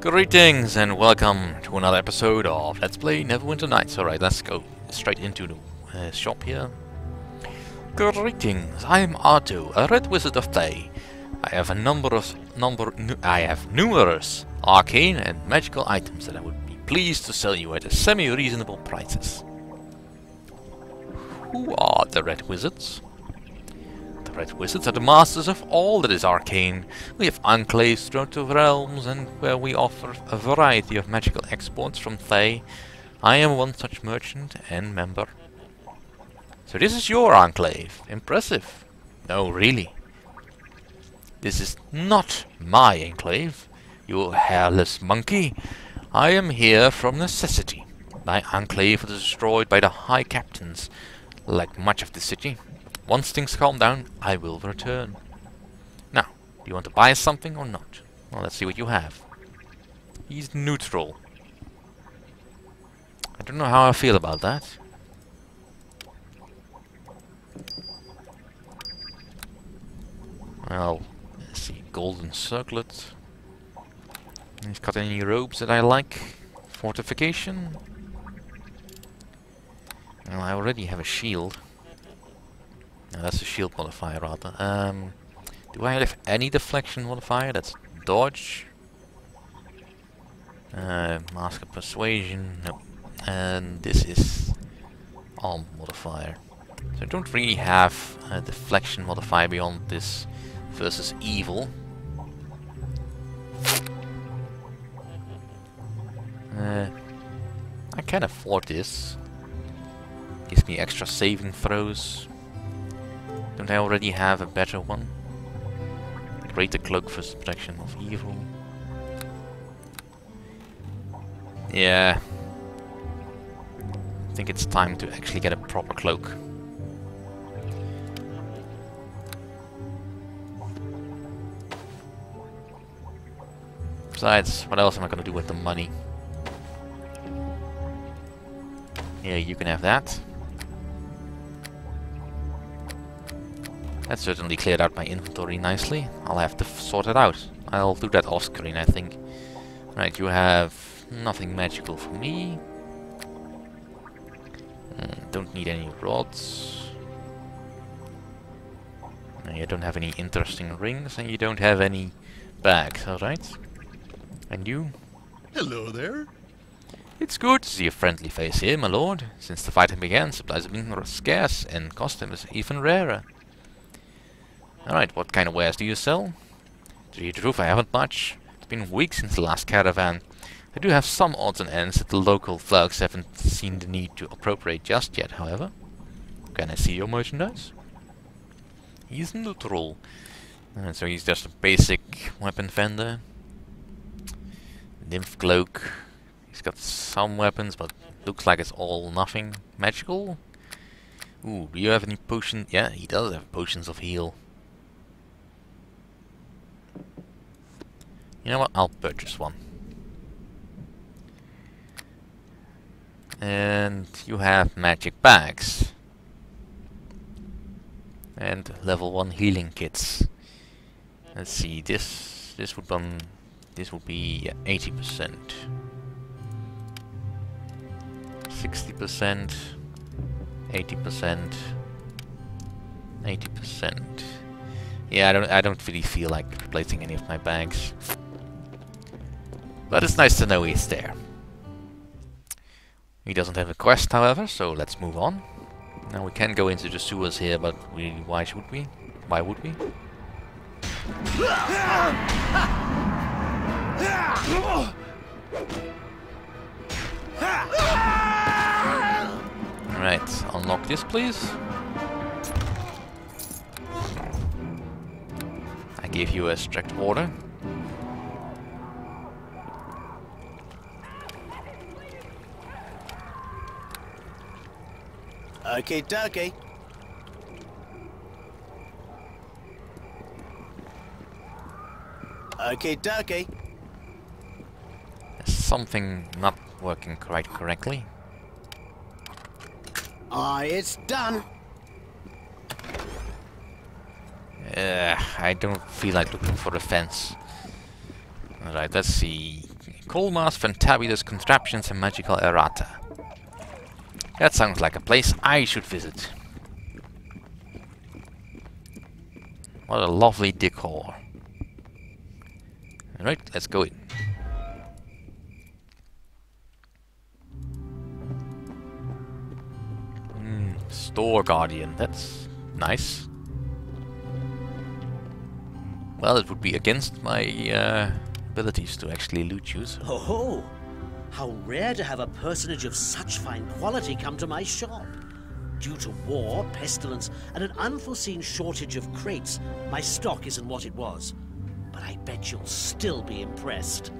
Greetings and welcome to another episode of Let's Play Neverwinter Nights. Alright, let's go straight into the shop here. Greetings, I am Arto, a red wizard of Thay. I have numerous arcane and magical items that I would be pleased to sell you at semi-reasonable prices. Who are the red wizards? The red wizards are the masters of all that is arcane. We have enclaves throughout the realms, and where we offer a variety of magical exports from Thay. I am one such merchant and member. So this is your enclave. Impressive. No, really. This is not my enclave, you hairless monkey. I am here from necessity. My enclave was destroyed by the high captains, like much of the city. Once things calm down, I will return. Now, do you want to buy something or not? Well, let's see what you have. He's neutral. I don't know how I feel about that. Well, let's see. Golden circlet. He's got any robes that I like? Fortification. Well, I already have a shield. No, that's a shield modifier rather. Do I have any deflection modifier? That's dodge. Mask of persuasion. No. And this is arm modifier. So I don't really have a deflection modifier beyond this versus evil. I can afford this. Gives me extra saving throws. Don't I already have a better one? Greater cloak for protection of evil. Yeah. I think it's time to actually get a proper cloak. Besides, what else am I gonna do with the money? Yeah, you can have that. That certainly cleared out my inventory nicely. I'll have to sort it out. I'll do that off screen, I think. Right, you have nothing magical for me. Don't need any rods. You don't have any interesting rings, and you don't have any bags, alright? And you? Hello there. It's good to see a friendly face here, my lord. Since the fighting began, supplies have been scarce, and costumes even rarer. Alright, what kind of wares do you sell? To tell you the truth, I haven't much. It's been weeks since the last caravan. I do have some odds and ends that the local thugs haven't seen the need to appropriate just yet, however. Can I see your merchandise? He's neutral. So he's just a basic weapon vendor. Nymph cloak. He's got some weapons, but looks like it's all nothing magical. Ooh, do you have any potions? Yeah, he does have potions of heal. You know what? I'll purchase one. And you have magic bags. And level 1 healing kits. Let's see, this would be 80%. 60%. 80%. 80%. Yeah, I don't really feel like replacing any of my bags. But it's nice to know he's there. He doesn't have a quest, however, so let's move on. Now we can go into the sewers here, but really, why should we? Why would we? Alright, unlock this, please. I gave you a strict order. Okay, dokie. Okay, dokie. There's something not working quite correctly. It's done. I don't feel like looking for a fence. Alright, let's see. Colmar's Fantabulous Contraptions and Magical Errata. That sounds like a place I should visit. What a lovely decor. Alright, let's go in. Store Guardian, that's nice. Well, it would be against my abilities to actually loot you. So. Oh, how rare to have a personage of such fine quality come to my shop. Due to war, pestilence, and an unforeseen shortage of crates, my stock isn't what it was. But I bet you'll still be impressed.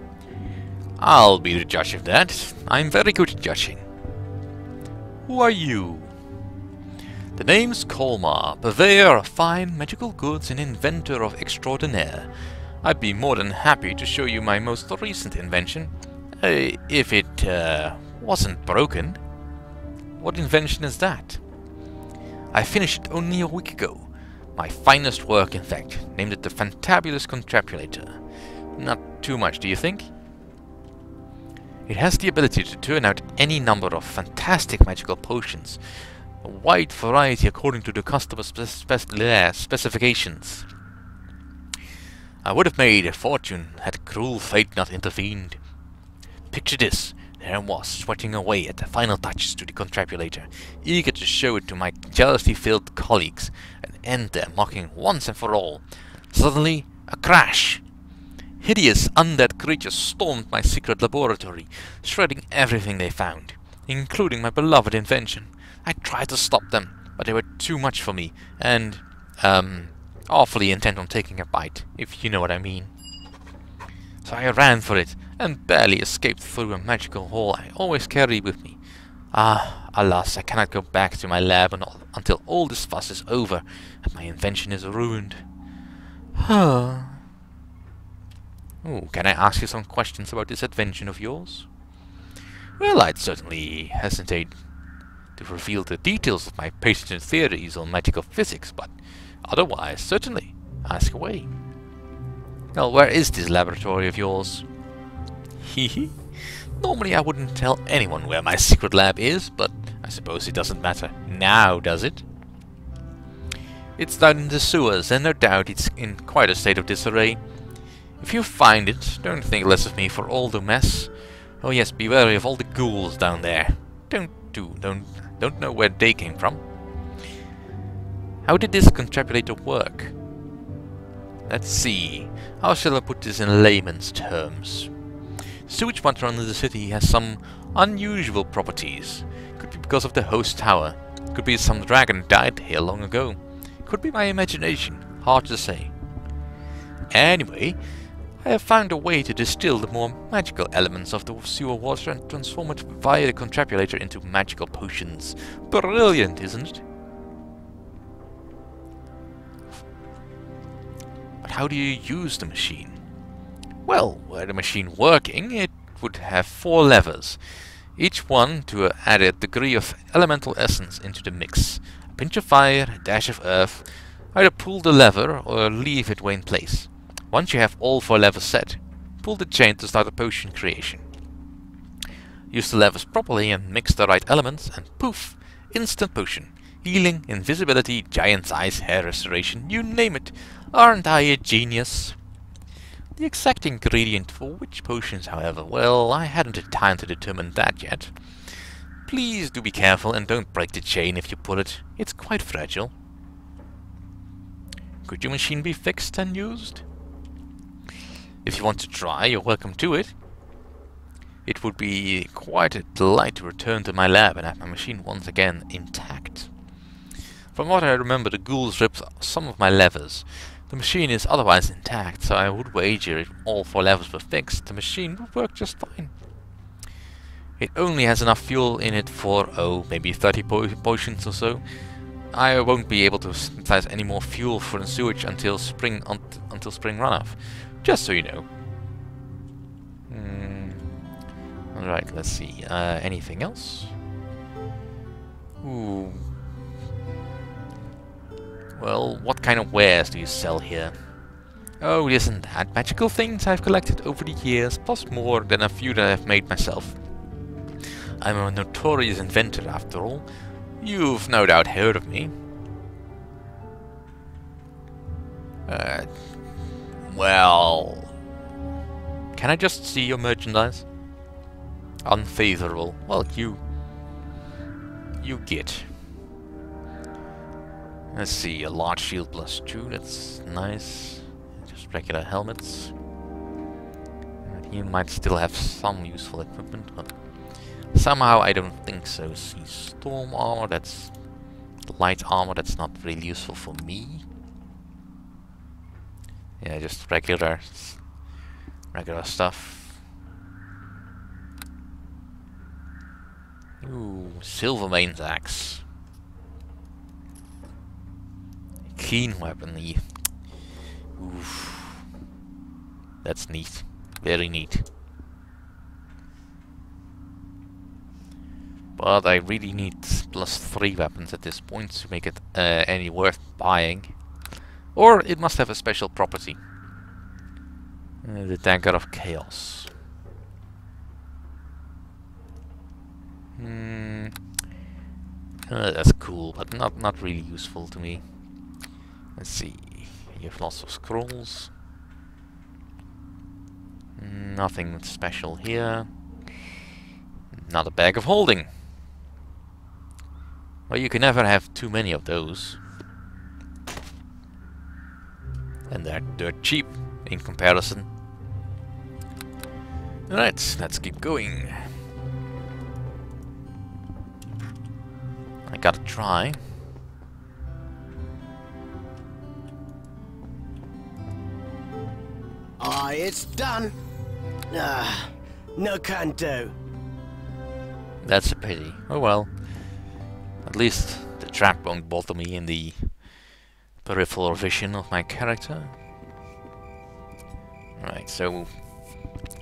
I'll be the judge of that. I'm very good at judging. Who are you? The name's Colmar, purveyor of fine magical goods and inventor of extraordinaire. I'd be more than happy to show you my most recent invention, if it wasn't broken. What invention is that? I finished it only a week ago. My finest work, in fact. Named it the Fantabulous Contrapulator. Not too much, do you think? It has the ability to turn out any number of fantastic magical potions. A wide variety according to the customer's specifications. I would have made a fortune had cruel fate not intervened. Picture this. There I was, sweating away at the final touches to the Contrapulator, eager to show it to my jealousy-filled colleagues, and end their mocking once and for all. Suddenly, a crash! Hideous undead creatures stormed my secret laboratory, shredding everything they found, including my beloved invention. I tried to stop them, but they were too much for me, and, awfully intent on taking a bite, if you know what I mean. So I ran for it, and barely escaped through a magical hole I always carry with me. Ah, alas, I cannot go back to my lab until all this fuss is over, and my invention is ruined. Ooh, can I ask you some questions about this invention of yours? Well, I'd certainly hesitate to reveal the details of my patented theories on magical physics, but otherwise, certainly, ask away. Well, where is this laboratory of yours? Hehe. Normally I wouldn't tell anyone where my secret lab is, but I suppose it doesn't matter now, does it? It's down in the sewers, and no doubt it's in quite a state of disarray. If you find it, don't think less of me for all the mess. Oh yes, be wary of all the ghouls down there. Don't know where they came from. How did this Contrapulator work? Let's see. How shall I put this in layman's terms? Sewage water under the city has some unusual properties. Could be because of the host tower. Could be some dragon died here long ago. Could be my imagination. Hard to say. Anyway, I have found a way to distill the more magical elements of the sewer water and transform it via the Contrapulator into magical potions. Brilliant, isn't it? But how do you use the machine? Well, were the machine working, it would have 4 levers, each one to add a degree of elemental essence into the mix. A pinch of fire, a dash of earth. Either pull the lever or leave it in place. Once you have all 4 levers set, pull the chain to start a potion creation. Use the levers properly and mix the right elements, and poof! Instant potion. Healing, invisibility, giant size, hair restoration, you name it. Aren't I a genius? The exact ingredient for which potions, however, well, I hadn't the time to determine that yet. Please do be careful and don't break the chain if you pull it. It's quite fragile. Could your machine be fixed and used? If you want to try, you're welcome to it. It would be quite a delight to return to my lab and have my machine once again intact. From what I remember, the ghouls ripped some of my levers. The machine is otherwise intact, so I would wager if all 4 levers were fixed, the machine would work just fine. It only has enough fuel in it for, maybe 30 potions or so. I won't be able to synthesize any more fuel for the sewage until spring runoff. Just so you know. Alright, let's see. Anything else? Ooh. Well, what kind of wares do you sell here? Oh, isn't that magical things I've collected over the years, plus more than a few that I've made myself. I'm a notorious inventor after all. You've no doubt heard of me. Well... Can I just see your merchandise? Unfavorable. Well, you get. Let's see, a large shield +2, that's nice. Just regular helmets. You might still have some useful equipment, but somehow I don't think so. See, storm armor, that's light armor, that's not really useful for me. Yeah, just regular stuff. Ooh, Silvermane's axe. Keen weapon. Oof. That's neat. Very neat. But I really need +3 weapons at this point to make it any worth buying. Or it must have a special property. The Dagger of Chaos. That's cool, but not really useful to me. Let's see. You have lots of scrolls. Nothing special here. Not a bag of holding. Well, you can never have too many of those. And they're dirt cheap in comparison. Alright, let's keep going. I gotta try. Aye, it's done. No can do. That's a pity. Oh well. At least the trap won't bother me in the peripheral vision of my character. Right, so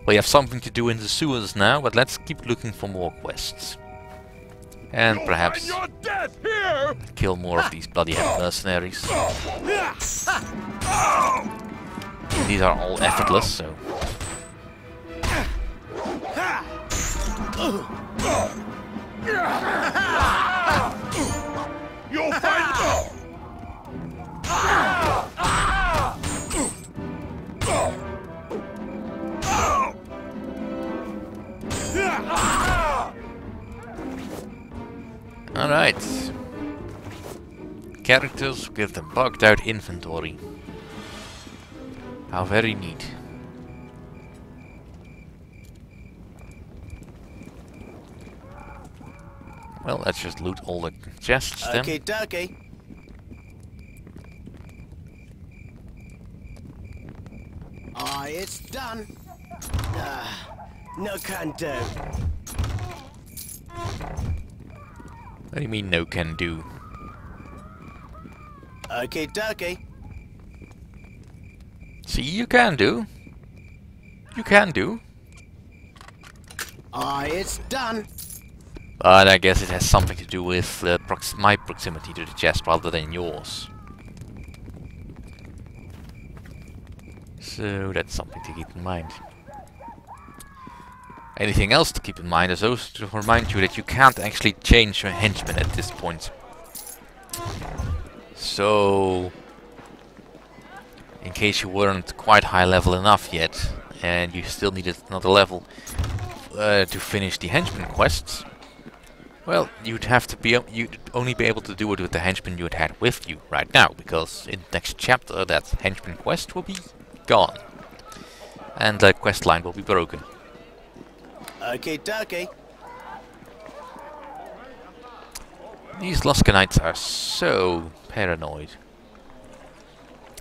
we have something to do in the sewers now, but let's keep looking for more quests. And perhaps kill more of these bloody mercenaries. These are all effortless, so... You'll find Alright. Characters with a bugged out inventory. How very neat. Well, let's just loot all the chests then. Okay, dokie. Aye, it's done. No can do. What do you mean no can do? Okay, dokie. See, you can do. You can do. Aye, it's done. But I guess it has something to do with my proximity to the chest rather than yours. So that's something to keep in mind. Anything else to keep in mind is also to remind you that you can't actually change your henchmen at this point. So, in case you weren't quite high level enough yet, and you still needed another level to finish the henchman quests, well, you'd only be able to do it with the henchman you had with you right now, because in the next chapter that henchman quest will be gone, and the quest line will be broken. Okay, dokie. These Luskanites are so paranoid.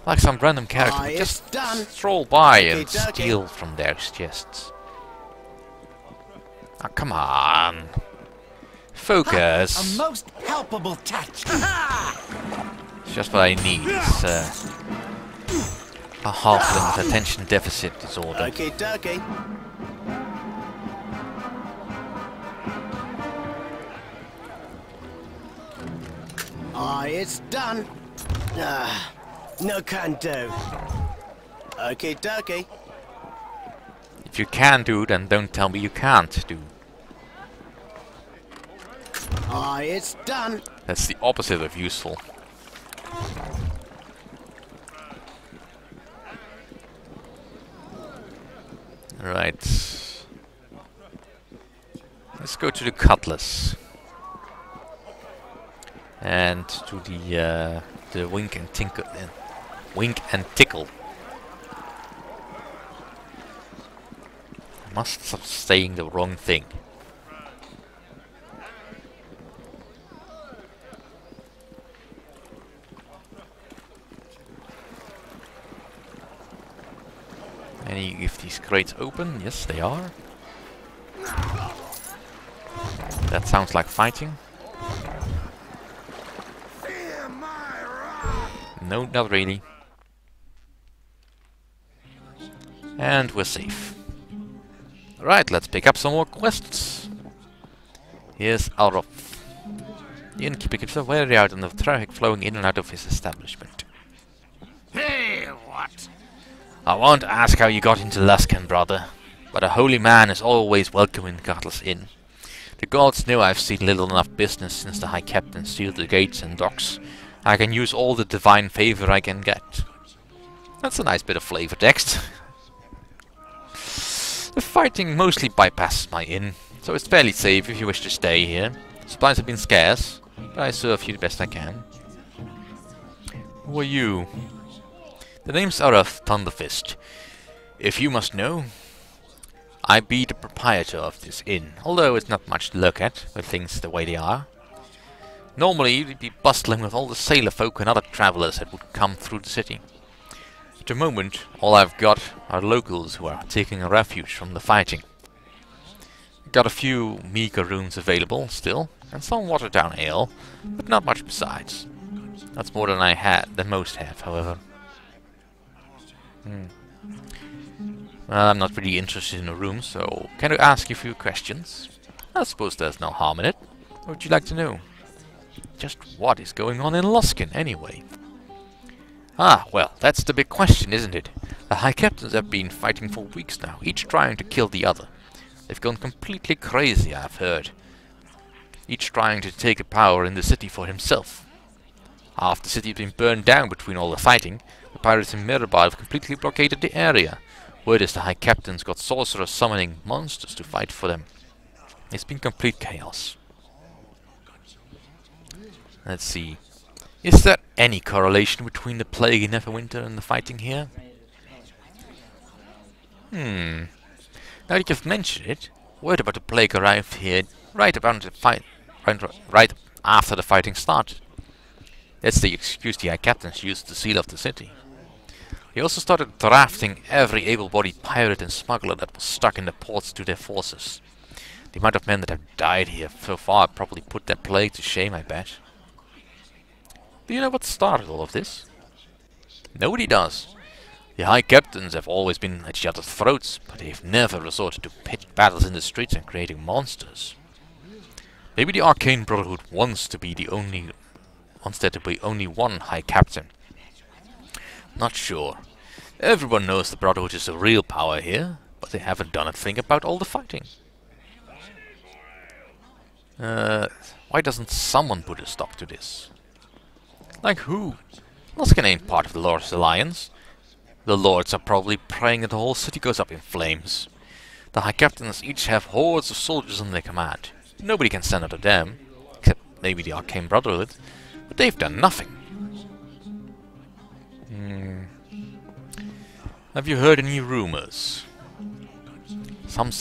Like some random character would just stroll by and steal from their chests. Oh, come on. Focus. A most palpable touch. It's just what I need. It's a halfling with attention deficit disorder. Okay, dokie. Aye, it's done. No can do. Okay, dokie. If you can do, then don't tell me you can't do. Aye, it's done. That's the opposite of useful. Right. Let's go to the cutlass. And to the wink and tinkle, wink and tickle. I must stop saying the wrong thing. Any if these crates open? Yes, they are. That sounds like fighting. No, not really. And we're safe. Right, let's pick up some more quests. Here's Alroth. The innkeeper keeps a wary eye on the traffic flowing in and out of his establishment. Hey, what? I won't ask how you got into Luskan, brother, but a holy man is always welcome in Cutlass Inn. The gods know I've seen little enough business since the High Captain sealed the gates and docks. I can use all the divine favor I can get. That's a nice bit of flavor text. The fighting mostly bypasses my inn, so it's fairly safe if you wish to stay here. Supplies have been scarce, but I serve you the best I can. Who are you? The name's Araf Thunderfist. If you must know, I be the proprietor of this inn, although it's not much to look at, with things the way they are. Normally you'd be bustling with all the sailor folk and other travellers that would come through the city. At the moment, all I've got are locals who are taking a refuge from the fighting. Got a few meager rooms available still, and some watered down ale, but not much besides. That's more than most have, however. Well, I'm not really interested in a room, so can I ask you a few questions? I suppose there's no harm in it. What would you like to know? Just what is going on in Luskan, anyway? Ah, well, that's the big question, isn't it? The High Captains have been fighting for weeks now, each trying to kill the other. They've gone completely crazy, I've heard. Each trying to take the power in the city for himself. Half the city has been burned down between all the fighting. The pirates in Mirabal have completely blockaded the area. Word is the High Captain's got sorcerers summoning monsters to fight for them. It's been complete chaos. Let's see. Is there any correlation between the plague in Neverwinter and the fighting here? Now that you've mentioned it, word about the plague arrived here right after the fighting started. That's the excuse the High Captains used to seal off the city. They also started drafting every able-bodied pirate and smuggler that was stuck in the ports to their forces. The amount of men that have died here so far probably put that plague to shame, I bet. Do you know what started all of this? Nobody does. The High Captains have always been at each other's throats, but they've never resorted to pitched battles in the streets and creating monsters. Maybe the Arcane Brotherhood wants there to be only one High Captain. Not sure. Everyone knows the Brotherhood is the real power here, but they haven't done a thing about all the fighting. Why doesn't someone put a stop to this? Like who? Luskan ain't part of the Lord's Alliance. The Lords are probably praying that the whole city goes up in flames. The High Captains each have hordes of soldiers under their command. Nobody can stand up to them, except maybe the Arcane Brotherhood, but they've done nothing. Have you heard any rumors? Some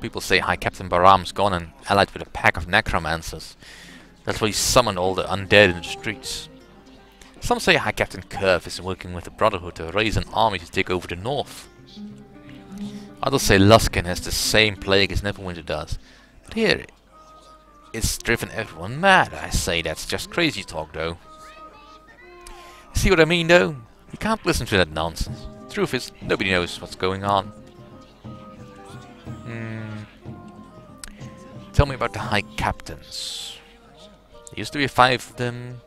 people say High Captain Baram's gone and allied with a pack of necromancers. That's why he summoned all the undead in the streets. Some say High Captain Curve is working with the Brotherhood to raise an army to take over the north. Others say Luskan has the same plague as Neverwinter does. But here, it's driven everyone mad. I say that's just crazy talk, though. See what I mean, though? You can't listen to that nonsense. The truth is, nobody knows what's going on. Tell me about the High Captains. There used to be 5 of them.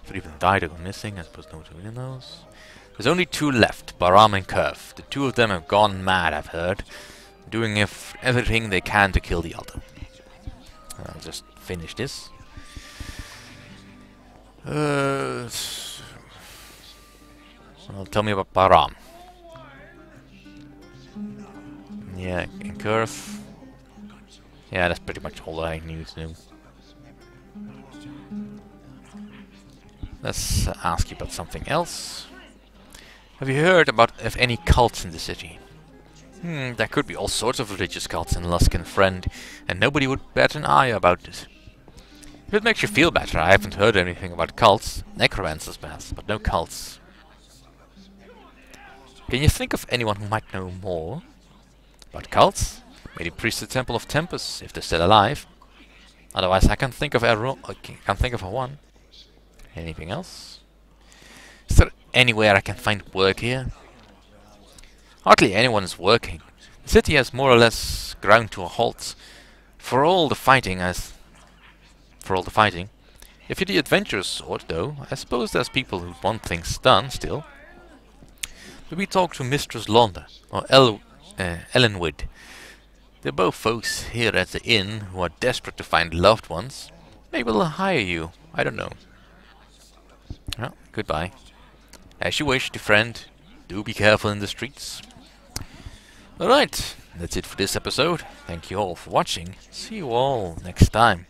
3 of them died or gone missing, I suppose nobody really knows. There's only two left, Baram and Curve. The two of them have gone mad, I've heard, doing everything they can to kill the other. I'll just finish this. Well, tell me about Baram. Yeah, and Curve. Yeah, that's pretty much all I need to know. Let's ask you about something else. Have you heard of any cults in the city? There could be all sorts of religious cults in Luskan, friend, and nobody would bat an eye about it. If it makes you feel better, I haven't heard anything about cults. Necromancers perhaps, but no cults. Can you think of anyone who might know more about cults? Maybe priest of the Temple of Tempest, if they're still alive. Otherwise, I can't think of one. Anything else? Is there anywhere I can find work here? Hardly anyone is working. The city has more or less ground to a halt. For all the fighting. If you're the adventurous sort, though, I suppose there's people who want things done still. But we talked to Mistress Londa, or Ellenwood. They're both folks here at the inn who are desperate to find loved ones. Maybe they'll hire you. I don't know. Well, goodbye. As you wish, dear friend. Do be careful in the streets. Alright, that's it for this episode. Thank you all for watching. See you all next time.